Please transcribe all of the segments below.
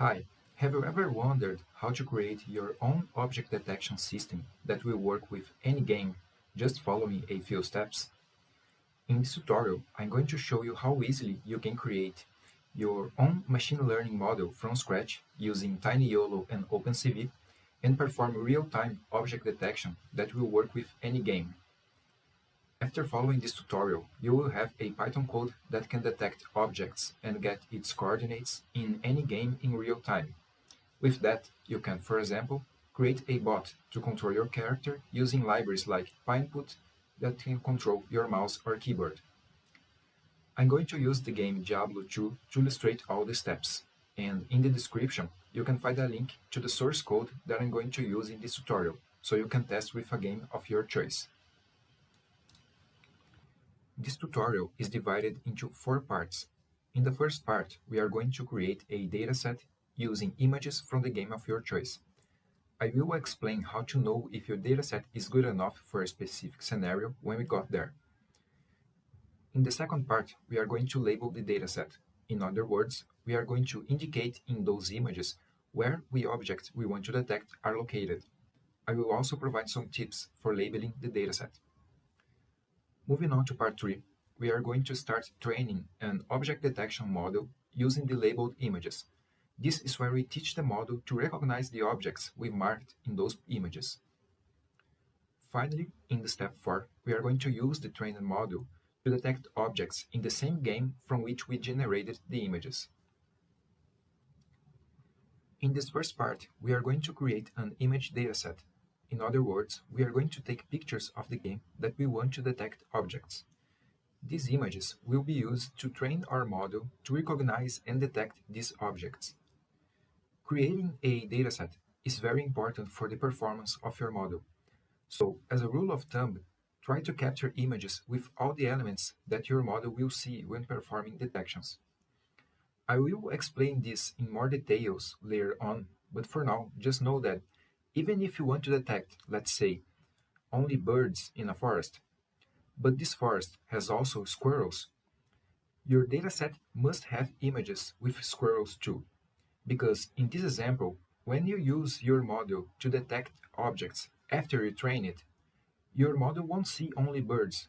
Hi, have you ever wondered how to create your own object detection system that will work with any game just following a few steps? In this tutorial, I'm going to show you how easily you can create your own machine learning model from scratch using TinyYOLO and OpenCV and perform real-time object detection that will work with any game. After following this tutorial, you will have a Python code that can detect objects and get its coordinates in any game in real time. With that, you can, for example, create a bot to control your character using libraries like pynput that can control your mouse or keyboard. I'm going to use the game Diablo 2 to illustrate all the steps, and in the description you can find a link to the source code that I'm going to use in this tutorial, so you can test with a game of your choice. This tutorial is divided into 4 parts. In the first part, we are going to create a dataset using images from the game of your choice. I will explain how to know if your dataset is good enough for a specific scenario when we got there. In the second part, we are going to label the dataset. In other words, we are going to indicate in those images where the objects we want to detect are located. I will also provide some tips for labeling the dataset. Moving on to part 3, we are going to start training an object detection model using the labeled images. This is where we teach the model to recognize the objects we marked in those images. Finally, in the step 4, we are going to use the trained model to detect objects in the same game from which we generated the images. In this first part, we are going to create an image dataset. In other words, we are going to take pictures of the game that we want to detect objects. These images will be used to train our model to recognize and detect these objects. Creating a dataset is very important for the performance of your model. So, as a rule of thumb, try to capture images with all the elements that your model will see when performing detections. I will explain this in more details later on, but for now, just know that even if you want to detect, let's say, only birds in a forest, but this forest has also squirrels, your dataset must have images with squirrels too, because in this example, when you use your model to detect objects after you train it, your model won't see only birds.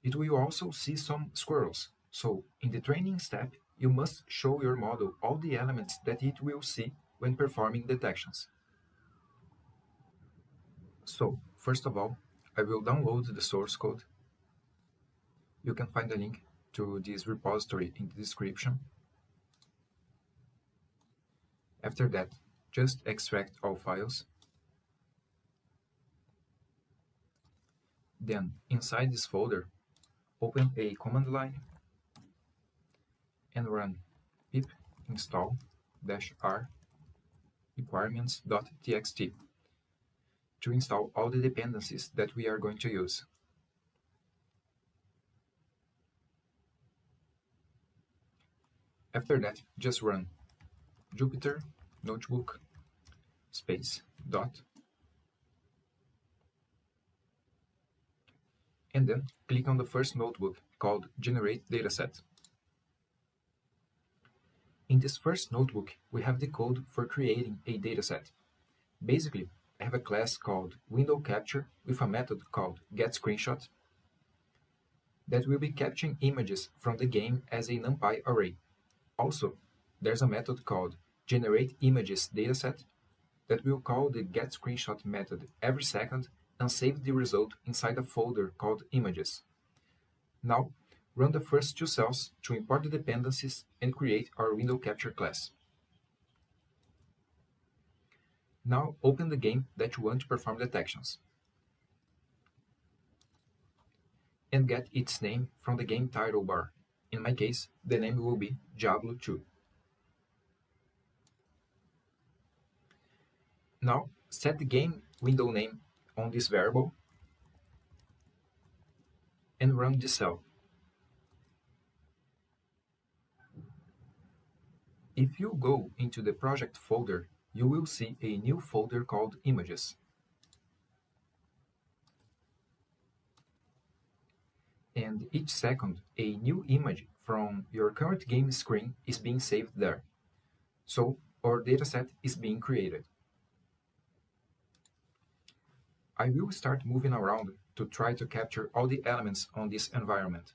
It will also see some squirrels. So, in the training step, you must show your model all the elements that it will see when performing detections. So, first of all, I will download the source code. You can find the link to this repository in the description. After that, just extract all files. Then, inside this folder, open a command line and run pip install -r requirements.txt to install all the dependencies that we are going to use. After that, just run Jupyter Notebook space dot and then click on the first notebook called Generate Dataset. In this first notebook, we have the code for creating a dataset. Basically, I have a class called window capture with a method called getScreenshot that will be capturing images from the game as a NumPy array. Also, there's a method called generateImagesDataset that will call the getScreenshot method every second and save the result inside a folder called images. Now, run the first 2 cells to import the dependencies and create our window capture class. Now open the game that you want to perform detections and get its name from the game title bar. In my case, the name will be Diablo 2. Now set the game window name on this variable and run this cell. If you go into the project folder, you will see a new folder called Images. And each second, a new image from your current game screen is being saved there. So our dataset is being created. I will start moving around to try to capture all the elements on this environment.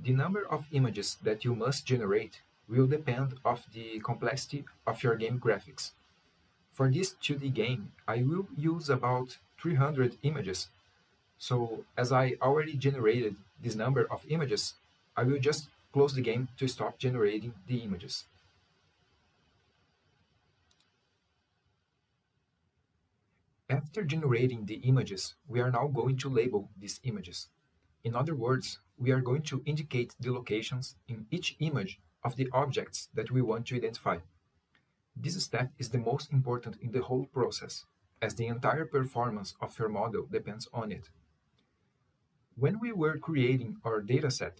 The number of images that you must generate will depend of the complexity of your game graphics. For this 2D game, I will use about 300 images. So as I already generated this number of images, I will just close the game to stop generating the images. After generating the images, we are now going to label these images. In other words, we are going to indicate the locations in each image of the objects that we want to identify. This step is the most important in the whole process, as the entire performance of your model depends on it. When we were creating our dataset,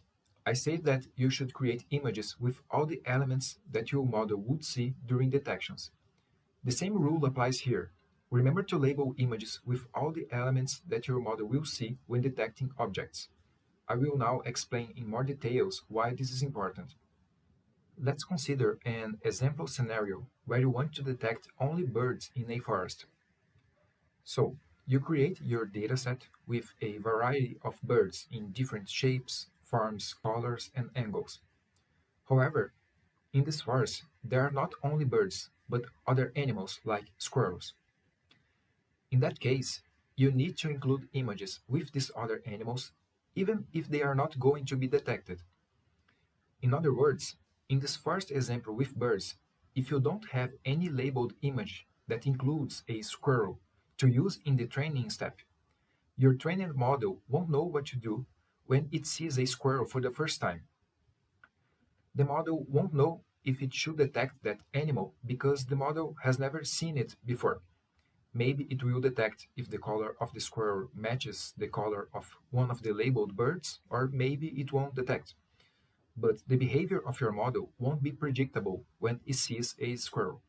I said that you should create images with all the elements that your model would see during detections. The same rule applies here. Remember to label images with all the elements that your model will see when detecting objects. I will now explain in more details why this is important. Let's consider an example scenario where you want to detect only birds in a forest. So, you create your dataset with a variety of birds in different shapes, forms, colors, and angles. However, in this forest, there are not only birds, but other animals like squirrels. In that case, you need to include images with these other animals, even if they are not going to be detected. In other words, in this first example with birds, if you don't have any labeled image that includes a squirrel to use in the training step, your trained model won't know what to do when it sees a squirrel for the first time. The model won't know if it should detect that animal because the model has never seen it before. Maybe it will detect if the color of the squirrel matches the color of one of the labeled birds, or maybe it won't detect. But the behavior of your model won't be predictable when it sees a squirrel.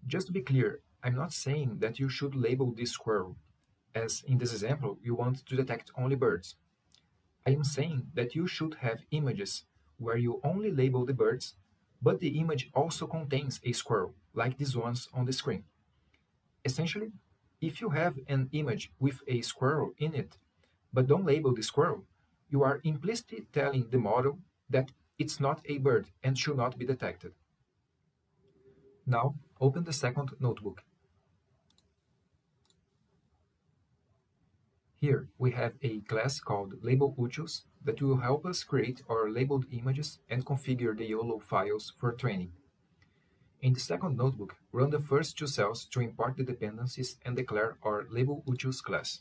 Just to be clear, I'm not saying that you should label this squirrel, as in this example you want to detect only birds. I am saying that you should have images where you only label the birds, but the image also contains a squirrel, like these ones on the screen. Essentially, if you have an image with a squirrel in it, but don't label the squirrel, you are implicitly telling the model that it's not a bird and should not be detected. Now, open the second notebook. Here, we have a class called Label Utils that will help us create our labeled images and configure the YOLO files for training. In the second notebook, run the first two cells to import the dependencies and declare our Label Utils class.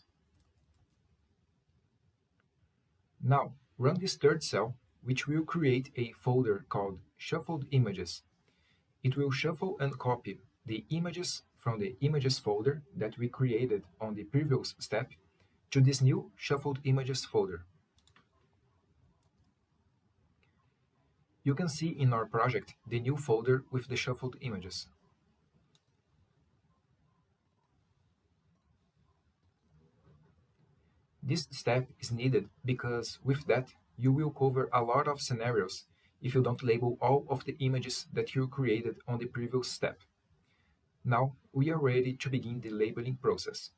Now, run this third cell, which will create a folder called Shuffled Images. It will shuffle and copy the images from the Images folder that we created on the previous step to this new Shuffled Images folder. You can see in our project the new folder with the shuffled images. This step is needed because with that you will cover a lot of scenarios if you don't label all of the images that you created on the previous step. Now we are ready to begin the labeling process.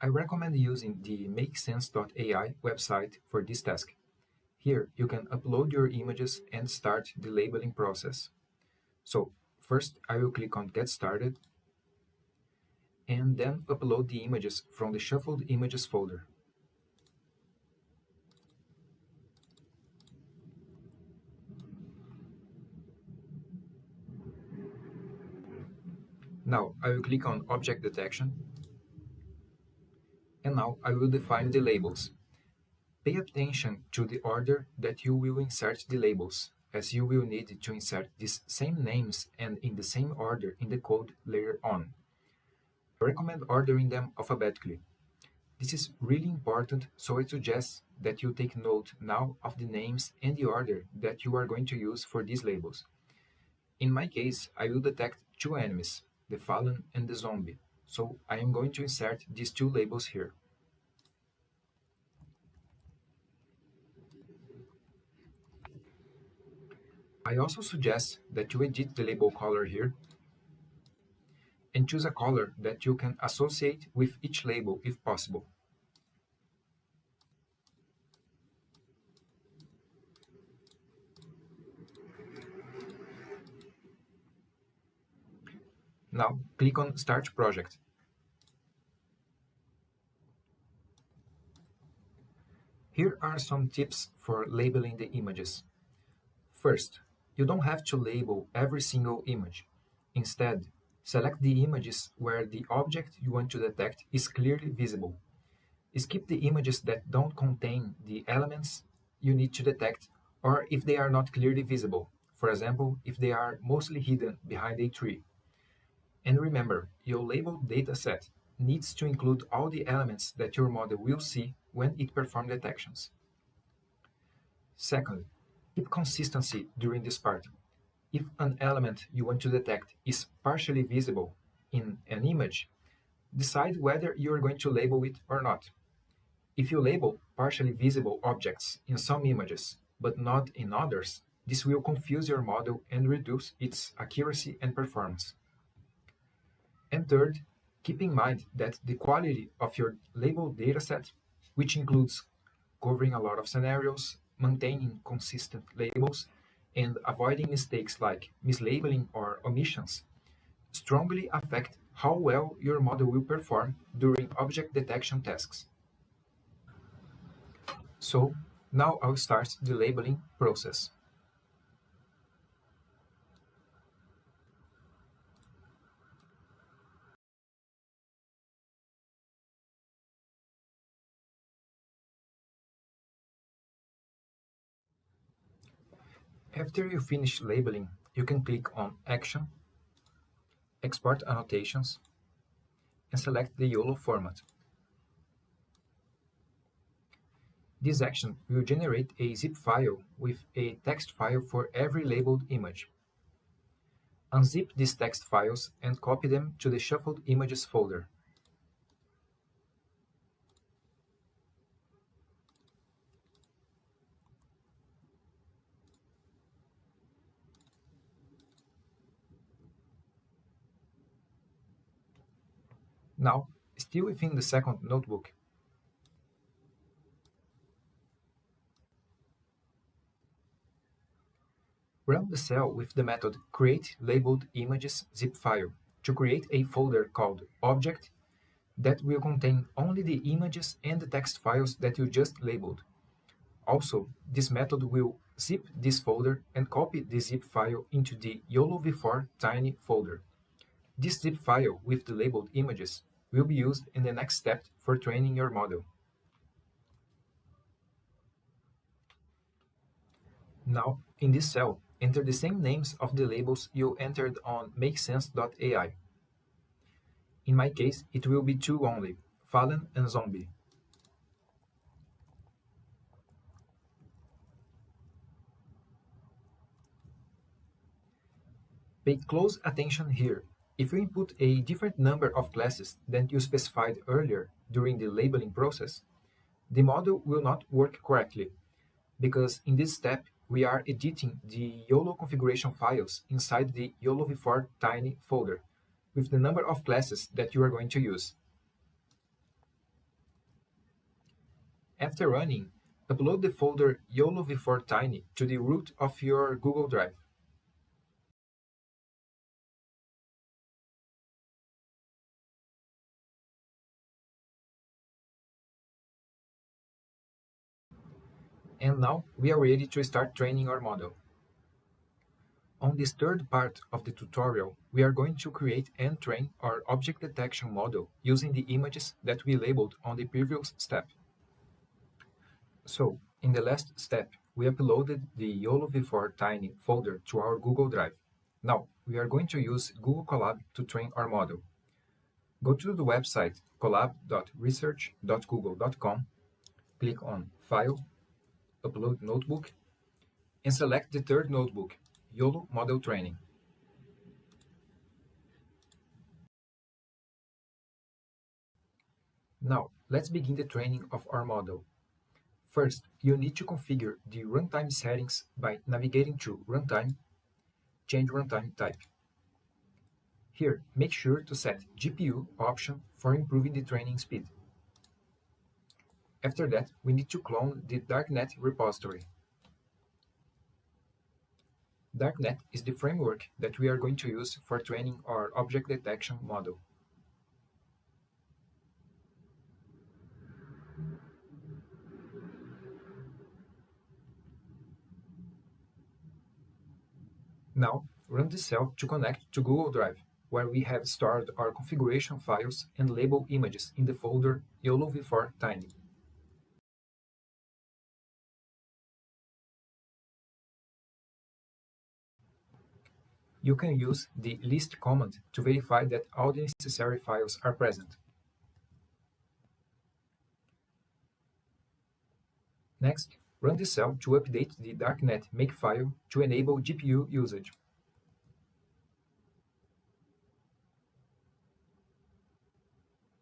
I recommend using the makesense.ai website for this task. Here you can upload your images and start the labeling process. So first I will click on Get Started and then upload the images from the Shuffled Images folder. Now I will click on Object Detection, and now I will define the labels. Pay attention to the order that you will insert the labels. as you will need to insert these same names and in the same order in the code later on. I recommend ordering them alphabetically. This is really important, so I suggest that you take note now of the names and the order that you are going to use for these labels. In my case, I will detect two enemies, the Fallen and the Zombie, so I am going to insert these two labels here. I also suggest that you edit the label color here and choose a color that you can associate with each label if possible. Now, click on Start Project. Here are some tips for labeling the images. First, you don't have to label every single image. Instead, select the images where the object you want to detect is clearly visible. Skip the images that don't contain the elements you need to detect, or if they are not clearly visible, for example, if they are mostly hidden behind a tree. And remember, your labeled dataset needs to include all the elements that your model will see when it performs detections. Second, keep consistency during this part. If an element you want to detect is partially visible in an image, decide whether you are going to label it or not. If you label partially visible objects in some images, but not in others, this will confuse your model and reduce its accuracy and performance. And third, keep in mind that the quality of your labeled dataset, which includes covering a lot of scenarios, maintaining consistent labels, and avoiding mistakes like mislabeling or omissions, strongly affect how well your model will perform during object detection tasks. So, now I'll start the labeling process. After you finish labeling, you can click on Action, Export Annotations, and select the YOLO format. This action will generate a zip file with a text file for every labeled image. Unzip these text files and copy them to the Shuffled Images folder. Now, still within the second notebook, run the cell with the method createLabelledImages zip file to create a folder called Object that will contain only the images and the text files that you just labeled. Also, this method will zip this folder and copy the zip file into the YOLO v4 tiny folder. This zip file with the labeled images will be used in the next step for training your model. Now, in this cell, enter the same names of the labels you entered on makesense.ai. In my case, it will be two only, Fallen and Zombie. Pay close attention here. If you input a different number of classes than you specified earlier during the labeling process, the model will not work correctly, because in this step, we are editing the YOLO configuration files inside the YOLO v4 tiny folder with the number of classes that you are going to use. After running, upload the folder YOLO v4 tiny to the root of your Google Drive. And now we are ready to start training our model. On this third part of the tutorial, we are going to create and train our object detection model using the images that we labeled on the previous step. So, in the last step, we uploaded the YOLO v4 Tiny folder to our Google Drive. Now, we are going to use Google Colab to train our model. Go to the website colab.research.google.com, click on File, Upload Notebook, and select the third notebook, YOLO Model Training. Now, let's begin the training of our model. First, you need to configure the runtime settings by navigating to Runtime, change runtime type. Here, make sure to set GPU option for improving the training speed. After that, we need to clone the Darknet repository. Darknet is the framework that we are going to use for training our object detection model. Now, run the cell to connect to Google Drive, where we have stored our configuration files and label images in the folder YOLO v4 Tiny. You can use the list command to verify that all the necessary files are present. Next, run the cell to update the Darknet makefile to enable GPU usage.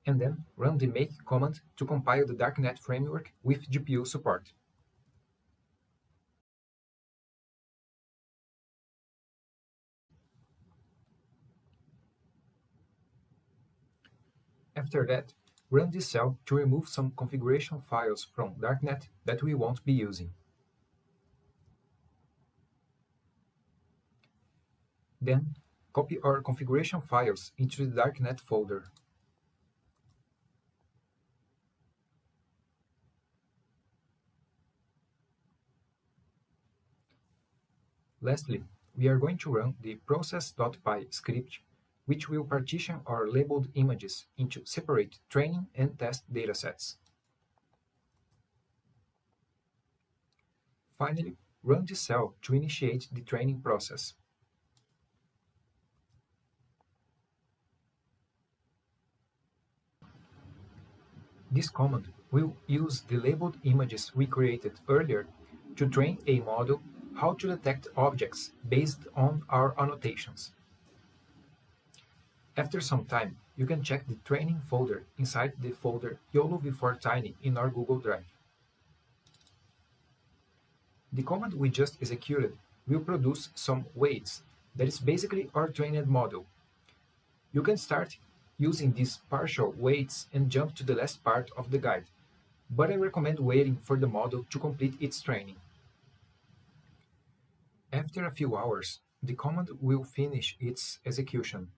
And then run the make command to compile the Darknet framework with GPU support. After that, run this cell to remove some configuration files from Darknet that we won't be using. Then, copy our configuration files into the Darknet folder. Lastly, we are going to run the process.py script, which will partition our labeled images into separate training and test datasets. Finally, run the cell to initiate the training process. This command will use the labeled images we created earlier to train a model how to detect objects based on our annotations. After some time, you can check the training folder inside the folder YOLO v4 Tiny in our Google Drive. The command we just executed will produce some weights that is basically our trained model. You can start using these partial weights and jump to the last part of the guide, but I recommend waiting for the model to complete its training. After a few hours, the command will finish its execution.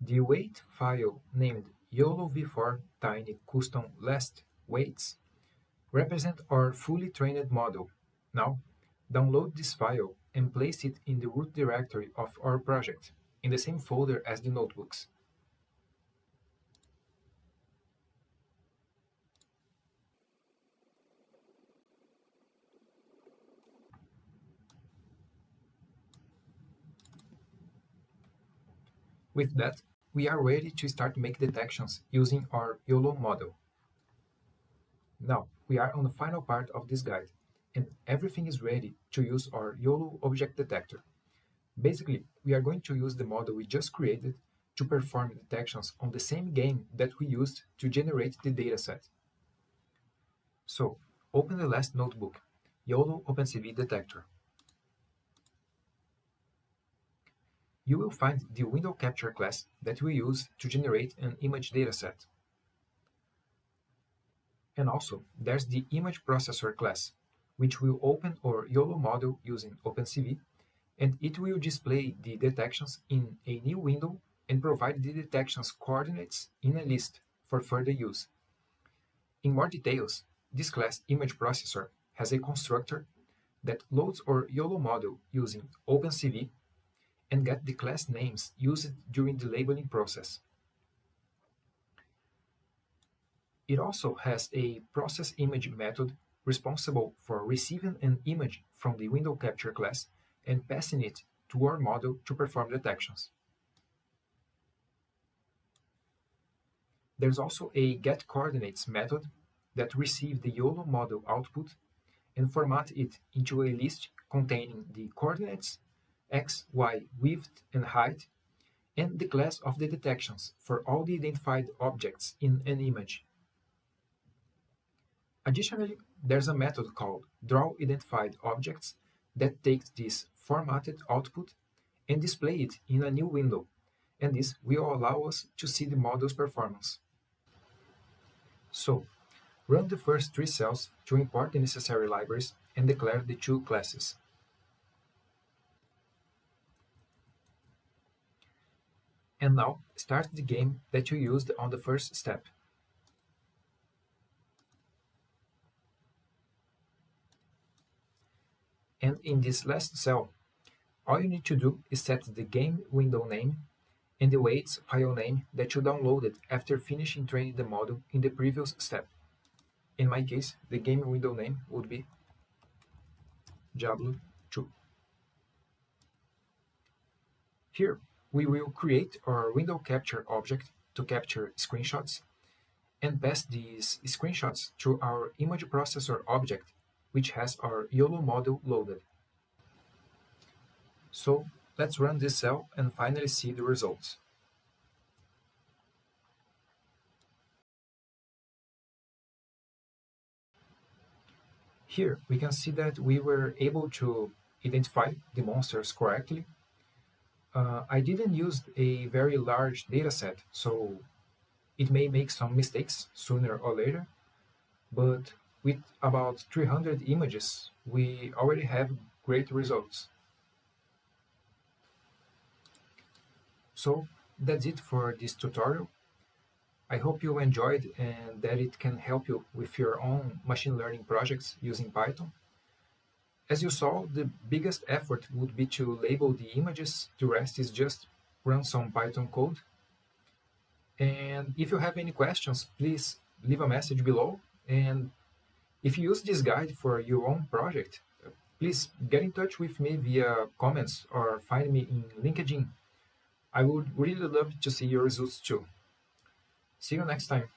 The weight file named YOLO v4 Tiny Custom Last Weights represent our fully trained model. Now, download this file and place it in the root directory of our project, in the same folder as the notebooks. With that, we are ready to start make detections using our YOLO model. Now, we are on the final part of this guide, and everything is ready to use our YOLO Object Detector. Basically, we are going to use the model we just created to perform detections on the same game that we used to generate the dataset. So, open the last notebook, YOLO OpenCV Detector. You will find the window capture class that we use to generate an image dataset. And also, there's the image processor class, which will open our YOLO model using OpenCV, and it will display the detections in a new window and provide the detections coordinates in a list for further use. In more details, this class image processor has a constructor that loads our YOLO model using OpenCV and get the class names used during the labeling process. It also has a process image method responsible for receiving an image from the window capture class and passing it to our model to perform detections. There's also a getCoordinates method that receives the YOLO model output and format it into a list containing the coordinates, x, y, width, and height, and the class of the detections for all the identified objects in an image. Additionally, there's a method called drawIdentifiedObjects that takes this formatted output and display it in a new window, and this will allow us to see the model's performance. So, run the first 3 cells to import the necessary libraries and declare the 2 classes. And now, start the game that you used on the first step. And in this last cell, all you need to do is set the game window name and the weights file name that you downloaded after finishing training the model in the previous step. In my case, the game window name would be Diablo 2. Here, we will create our window capture object to capture screenshots and pass these screenshots to our image processor object, which has our YOLO model loaded. So let's run this cell and finally see the results. Here we can see that we were able to identify the monsters correctly. I didn't use a very large dataset, so it may make some mistakes sooner or later, but with about 300 images, we already have great results. So that's it for this tutorial. I hope you enjoyed and that it can help you with your own machine learning projects using Python. As you saw, the biggest effort would be to label the images. The rest is just run some Python code. And if you have any questions, please leave a message below. And if you use this guide for your own project, please get in touch with me via comments or find me in LinkedIn. I would really love to see your results too. See you next time.